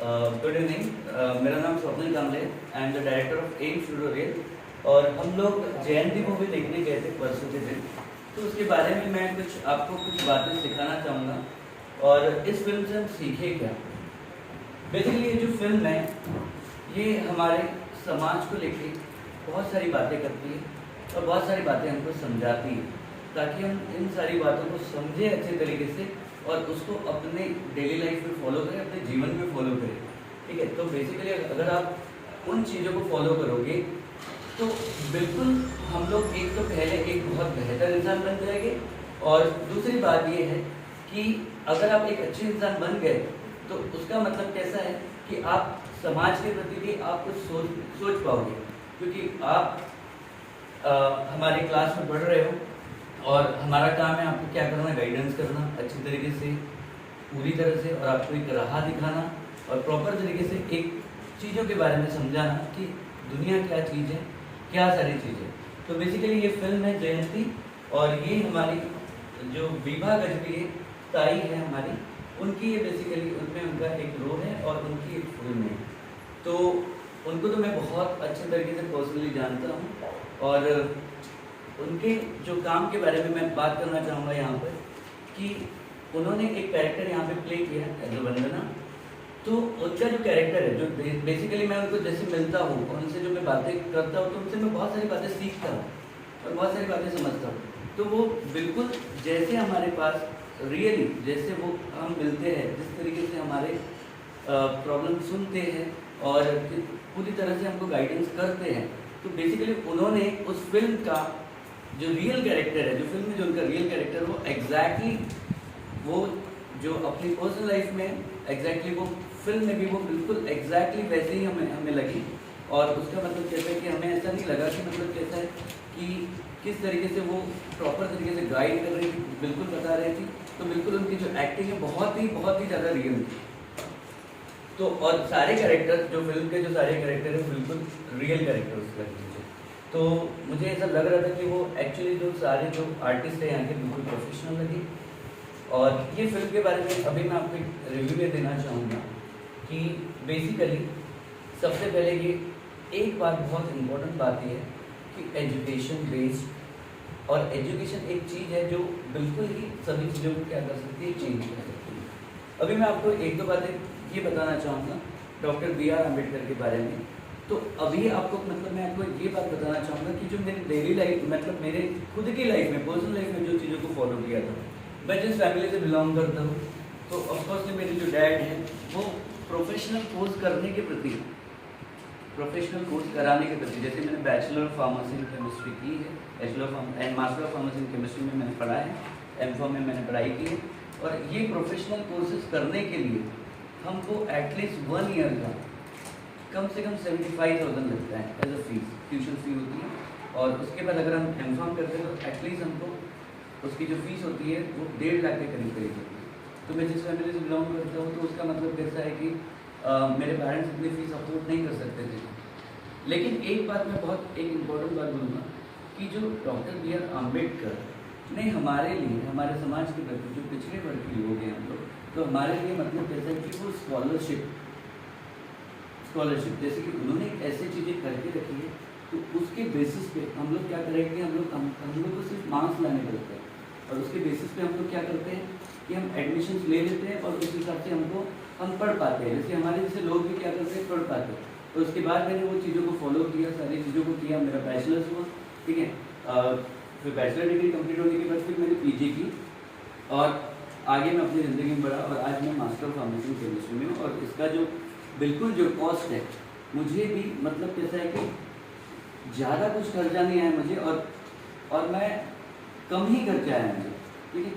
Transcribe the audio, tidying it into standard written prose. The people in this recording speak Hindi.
Good evening. मेरा नाम Swapnil Kamble, I am the director of AIIMS tutorial. और हम लोग जयंती मूवी देखने गए थे परसों के दिन, तो उसके बारे में मैं आपको कुछ बातें सिखाना चाहूँगा। और इस फिल्म से हम सीखे क्या। बेसिकली ये जो फिल्म है ये हमारे समाज को लेके बहुत सारी बातें करती है और बहुत सारी बातें हमको समझाती है, ताकि हम इन सारी बातों को समझें अच्छे तरीके से और उसको अपने डेली लाइफ में फॉलो करें, अपने जीवन में फॉलो करें। ठीक है, तो बेसिकली अगर आप उन चीज़ों को फॉलो करोगे तो बिल्कुल हम लोग एक तो पहले एक बहुत बेहतर इंसान बन जाएंगे, और दूसरी बात ये है कि अगर आप एक अच्छे इंसान बन गए तो उसका मतलब कैसा है कि आप समाज के प्रति भी आप कुछ सोच पाओगे, क्योंकि आप हमारी क्लास में पढ़ रहे हो और हमारा काम है आपको क्या करना, गाइडेंस करना अच्छी तरीके से, पूरी तरह से, और आपको एक राह दिखाना और प्रॉपर तरीके से एक चीज़ों के बारे में समझाना कि दुनिया क्या चीज़ है, क्या सारी चीज़ें। तो बेसिकली ये फिल्म है जयंती, और ये हमारी जो विभा गजबी ताई है हमारी, उनकी ये बेसिकली उनमें उनका एक रोल है और उनकी एक फिल्म है। तो उनको तो मैं बहुत अच्छे तरीके से पर्सनली जानता हूँ, और उनके जो काम के बारे में मैं बात करना चाहूँगा यहाँ पर कि उन्होंने एक कैरेक्टर यहाँ पे प्ले किया एज अ वंदना। तो उनका जो कैरेक्टर है, जो बेसिकली मैं उनको जैसे मिलता हूँ और उनसे जो मैं बातें करता हूँ, तो उनसे मैं बहुत सारी बातें सीखता हूँ और बहुत सारी बातें समझता हूँ। तो वो बिल्कुल जैसे हमारे पास रियली जैसे वो हम मिलते हैं, जिस तरीके से हमारे प्रॉब्लम सुनते हैं और पूरी तरह से हमको गाइडेंस करते हैं, तो बेसिकली उन्होंने उस फिल्म का जो रियल कैरेक्टर है, जो फिल्म में जो उनका रियल कैरेक्टर, वो एग्जैक्टली वो जो अपनी पर्सनल लाइफ में एग्जैक्टली वो फिल्म में भी वो बिल्कुल एग्जैक्टली वैसे ही हमें लगी। और उसका मतलब कैसा है कि हमें ऐसा नहीं लगा कि मतलब कैसा है कि किस तरीके से वो प्रॉपर तरीके से गाइड कर रही थी, बिल्कुल बता रही थी। तो बिल्कुल उनकी जो एक्टिंग है बहुत ही ज़्यादा रियल थी। तो और सारे कैरेक्टर जो फिल्म के जो सारे कैरेक्टर हैं बिल्कुल रियल कैरेक्टर्स लगे मुझे। तो मुझे ऐसा लग रहा था कि वो एक्चुअली जो सारे जो आर्टिस्ट हैं यहाँ के बिल्कुल प्रोफेशनल लगे। और ये फिल्म के बारे में अभी मैं आपको एक रिव्यू में देना चाहूँगा कि बेसिकली सबसे पहले ये एक बात, बहुत इम्पोर्टेंट बात ये है कि एजुकेशन बेस्ड, और एजुकेशन एक चीज़ है जो बिल्कुल ही सभी चीज़ों को क्या कर सकती है, चेंज कर सकती है। अभी मैं आपको एक दो बातें ये बताना चाहूँगा डॉक्टर B.R. अम्बेडकर के बारे में। तो अभी आपको मतलब मैं आपको ये बात बताना चाहूँगा कि जो मेरी डेली लाइफ, मतलब मेरे खुद की लाइफ में, पर्सनल लाइफ में जो चीज़ों को फॉलो किया था, मैं जिस फैमिली से बिलोंग करता हूँ, तो ऑफकोर्सली मेरे जो डैड हैं वो प्रोफेशनल कोर्स करने के प्रति, प्रोफेशनल कोर्स कराने के प्रति, जैसे मैंने bachelor of pharmacy in chemistry की है, bachelor of and master of pharmacy in chemistry में मैंने पढ़ा है, M.Pharm में मैंने पढ़ाई की है। और ये प्रोफेशनल कोर्सेज करने के लिए हमको एटलीस्ट 1 ईयर का कम से कम 75,000 लगता है as a fees, tuition fee होती है। और उसके बाद अगर हम M.Pharm करते हैं तो एटलीस्ट हमको उसकी जो फीस होती है वो 1.5 लाख के करीब होती है। तो मैं जिस फैमिली से बिलोंग करता हूँ तो उसका मतलब कैसा है कि मेरे पेरेंट्स इतनी फीस अफोर्ड नहीं कर सकते थे। लेकिन एक बात मैं बहुत एक इम्पोर्टेंट बात बोलूँगा कि जो डॉक्टर B.R. अम्बेडकर ने हमारे लिए, हमारे समाज के प्रति, जो पिछड़े वर्ग के लोग हैं हम लोग, तो हमारे लिए मतलब कैसा है कि वो स्कॉलरशिप जैसे कि उन्होंने ऐसी चीज़ें करके रखी है, तो उसके बेसिस पे हम लोग क्या करेंगे, हम लोग को सिर्फ मार्क्स लाने पड़ते हैं, और उसके बेसिस पे हम लोग क्या करते हैं कि हम एडमिशन्स ले लेते हैं और उस हिसाब से हम पढ़ पाते हैं। जैसे हमारे जैसे लोग भी क्या करते हैं, पढ़ पाते हैं। तो उसके बाद मैंने वो चीज़ों को फॉलो किया, सारी चीज़ों को किया, मेरा बैचलर्स हुआ, ठीक है। फिर बैचलर डिग्री कंप्लीट होने के बाद फिर मैंने PG की, और आगे मैं अपनी ज़िंदगी में बढ़ा, और आज मैं मास्टर ऑफ फार्मेसी केमिस्ट्री में हूँ। और इसका जो बिल्कुल जो कॉस्ट है, मुझे भी मतलब कैसा है कि ज़्यादा कुछ खर्चा नहीं आया मुझे, और मैं कम ही खर्चा आया मुझे, ठीक है।